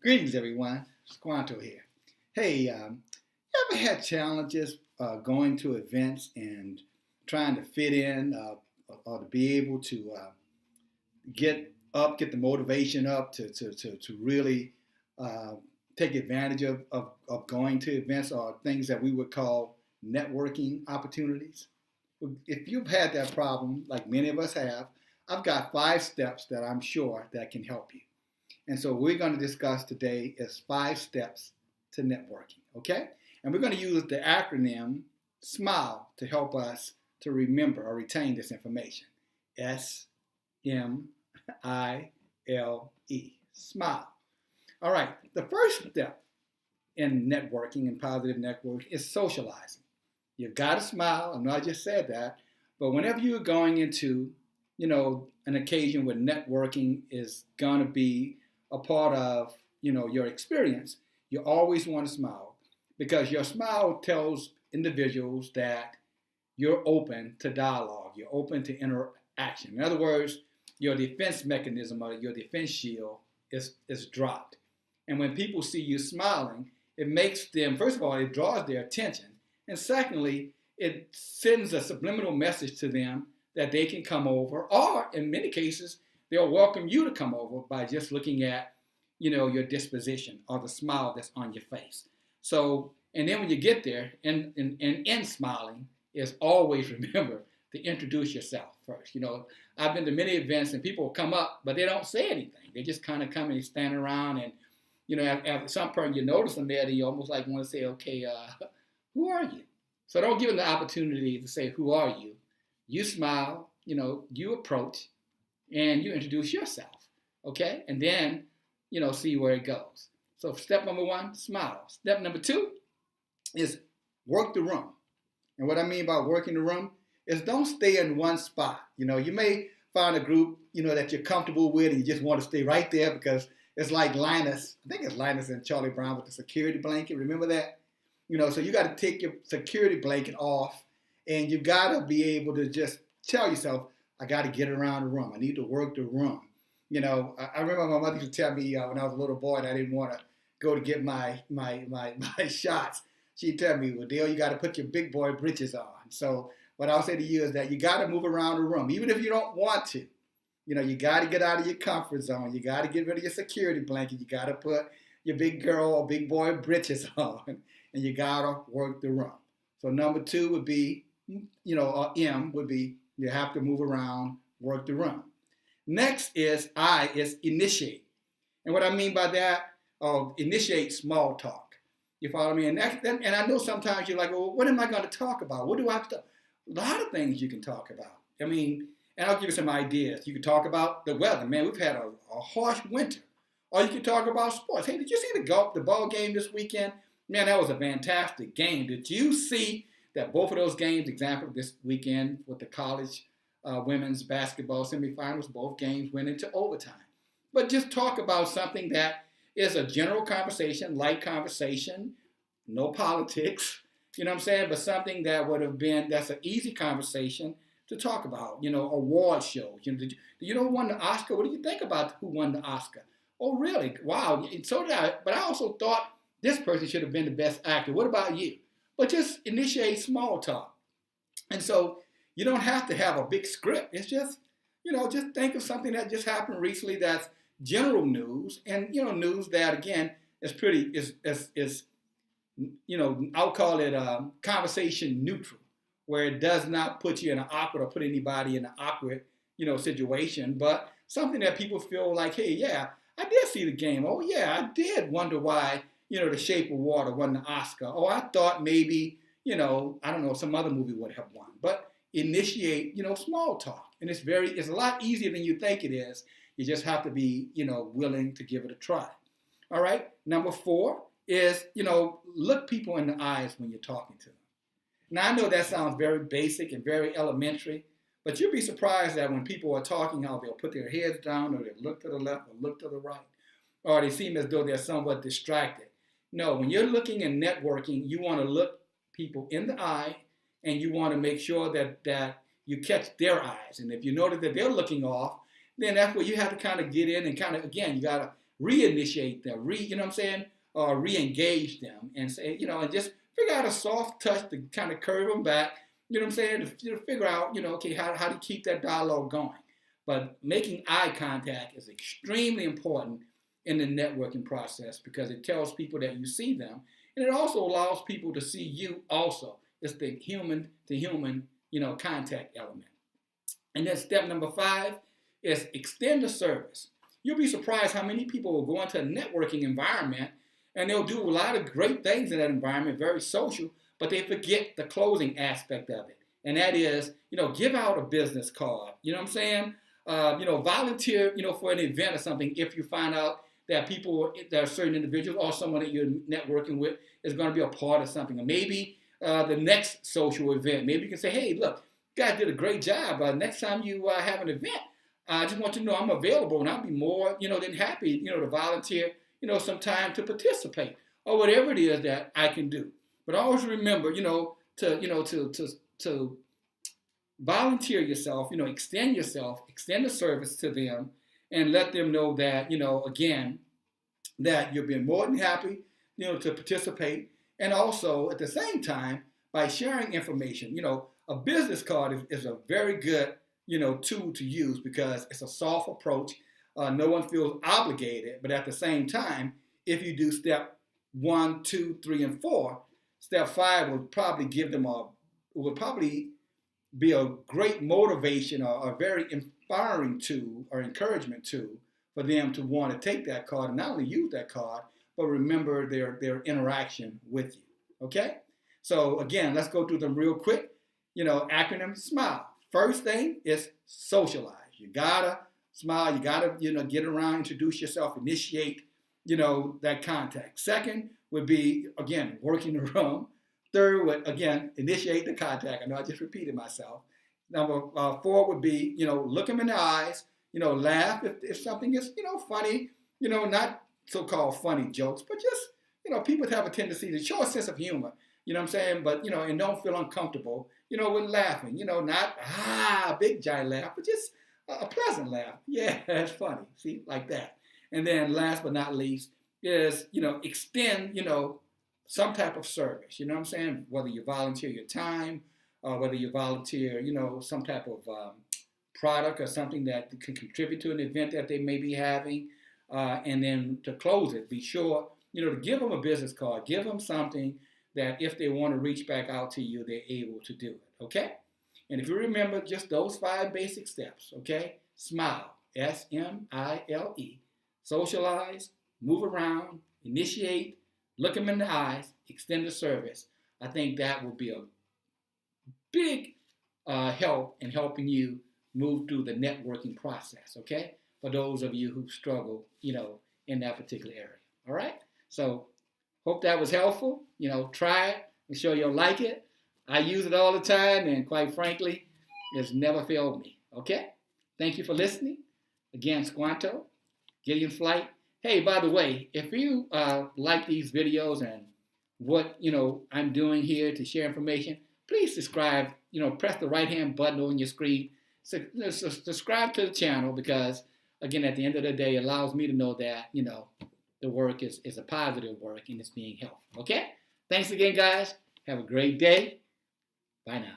Greetings, everyone. Squanto here. Hey, you ever had challenges going to events and trying to fit in or to be able to get the motivation up to really uh, take advantage of going to events or things that we would call networking opportunities? If you've had that problem, like many of us have, I've got 5 steps that I'm sure that can help you. And so we're going to discuss today is 5 steps to networking, okay? And we're going to use the acronym SMILE to help us to remember or retain this information. SMILE, SMILE. All right, the first step in networking and positive networking is socializing. You've got to smile. I know I just said that, but whenever you're going into, an occasion where networking is going to be a part of, your experience, you always want to smile because your smile tells individuals that you're open to dialogue, you're open to interaction. In other words, your defense mechanism or your defense shield is dropped. And when people see you smiling, it makes them, first of all, it draws their attention. And secondly, it sends a subliminal message to them that they can come over, or in many cases, they'll welcome you to come over by just looking at, your disposition or the smile that's on your face. So, and then when you get there, in smiling, is always remember to introduce yourself first. I've been to many events and people come up, but they don't say anything. They just kind of come and stand around and, at some point you notice them there, you almost like want to say, okay, who are you? So don't give them the opportunity to say, who are you? You smile, you approach, and you introduce yourself, okay? And then, see where it goes. So step number 1, smile. Step number 2 is work the room. And what I mean by working the room is don't stay in one spot. You may find a group, that you're comfortable with and you just want to stay right there because it's like Linus. I think it's Linus and Charlie Brown with the security blanket. Remember that? So you got to take your security blanket off and you got to be able to just tell yourself, I got to get around the room. I need to work the room. I remember my mother used to tell me when I was a little boy and I didn't want to go to get my shots. She'd tell me, well, Dale, you got to put your big boy britches on. So what I'll say to you is that you got to move around the room, even if you don't want to. You got to get out of your comfort zone. You got to get rid of your security blanket. You got to put your big girl or big boy britches on, and you got to work the room. So number 2 would be, or M would be, you have to move around, work the room. Next is I, is initiate. And what I mean by that, initiate small talk. You follow me? And I know sometimes you're like, well, what am I going to talk about? What do I have to? A lot of things you can talk about. And I'll give you some ideas. You can talk about the weather. Man, we've had a harsh winter. Or you can talk about sports. Hey, did you see the ball game this weekend? Man, that was a fantastic game. Did you see that both of those games, example, this weekend with the college women's basketball semifinals, both games went into overtime. But just talk about something that is a general conversation, light conversation, no politics, you know what I'm saying? But something that would have been, that's an easy conversation to talk about, award shows. Did you know who won the Oscar? What do you think about who won the Oscar? Oh, really? Wow. So did I. But I also thought this person should have been the best actor. What about you? But just initiate small talk. And so you don't have to have a big script. It's just, just think of something that just happened recently that's general news and, news that, again, is pretty, I'll call it conversation neutral, where it does not put you in an awkward or put anybody in an awkward, situation, but something that people feel like, hey, yeah, I did see the game. Oh, yeah, I did wonder why, The Shape of Water won the Oscar. Oh, I thought maybe, I don't know, some other movie would have won. But initiate, small talk. And it's a lot easier than you think it is. You just have to be, willing to give it a try. All right. Number 4 is, look people in the eyes when you're talking to them. Now, I know that sounds very basic and very elementary, but you'll be surprised that when people are talking, how they'll put their heads down or they'll look to the left or look to the right, or they seem as though they're somewhat distracted. No, when you're looking and networking, you want to look people in the eye and you want to make sure that you catch their eyes. And if you notice that they're looking off, then that's where you have to kind of get in and kind of, again, you got to reinitiate them, you know what I'm saying, or re-engage them, and say, and just figure out a soft touch to kind of curve them back, you know what I'm saying, to figure out, okay, how to keep that dialogue going. But making eye contact is extremely important in the networking process because it tells people that you see them, and it also allows people to see you also. It's the human to human, contact element. And then step number 5 is extend the service. You'll be surprised how many people will go into a networking environment and they'll do a lot of great things in that environment, very social, but they forget the closing aspect of it. And that is, give out a business card. You know what I'm saying? Volunteer, for an event or something if you find out that there are certain individuals or someone that you're networking with is going to be a part of something. Or maybe the next social event, maybe you can say, hey, look, you guys did a great job. Next time you have an event, I just want you to know I'm available, and I'll be more, than happy, to volunteer, some time to participate or whatever it is that I can do. But always remember, to volunteer yourself, extend the service to them, and let them know that, again, that you're being more than happy, to participate. And also, at the same time, by sharing information, a business card is a very good, tool to use because it's a soft approach. No one feels obligated, but at the same time, if you do step 1, 2, 3, and 4, step 5 will probably be a great motivation or a very inspiring tool or encouragement tool for them to want to take that card and not only use that card, but remember their interaction with you. Okay? So again, let's go through them real quick. Acronym SMILE. First thing is socialize. You gotta smile. You gotta, get around, introduce yourself, initiate, that contact. Second would be, again, working the room. Third would, again, initiate the contact. I know I just repeated myself. Number 4 would be, look them in the eyes, laugh if something is, funny, not so-called funny jokes, but just, people have a tendency to show a sense of humor, you know what I'm saying? But, and don't feel uncomfortable, when laughing, not, big giant laugh, but just a pleasant laugh. Yeah, that's funny. See, like that. And then last but not least is, extend, some type of service, you know what I'm saying? Whether you volunteer your time, whether you volunteer, some type of product or something that can contribute to an event that they may be having. And then to close it, be sure, to give them a business card, give them something that if they want to reach back out to you, they're able to do it, okay? And if you remember just those 5 basic steps, okay? SMILE, S-M-I-L-E, socialize, move around, initiate, look them in the eyes, extend the service. I think that will be a big help in helping you move through the networking process, okay? For those of you who struggle, in that particular area, all right? So hope that was helpful. Try it. I'm sure you'll like it. I use it all the time, and quite frankly, it's never failed me, okay? Thank you for listening. Again, Squanto, Gideon Flight. Hey, by the way, if you like these videos and what, I'm doing here to share information, please subscribe, press the right-hand button on your screen. Subscribe to the channel because, again, at the end of the day, it allows me to know that, the work is a positive work and it's being helpful. Okay? Thanks again, guys. Have a great day. Bye now.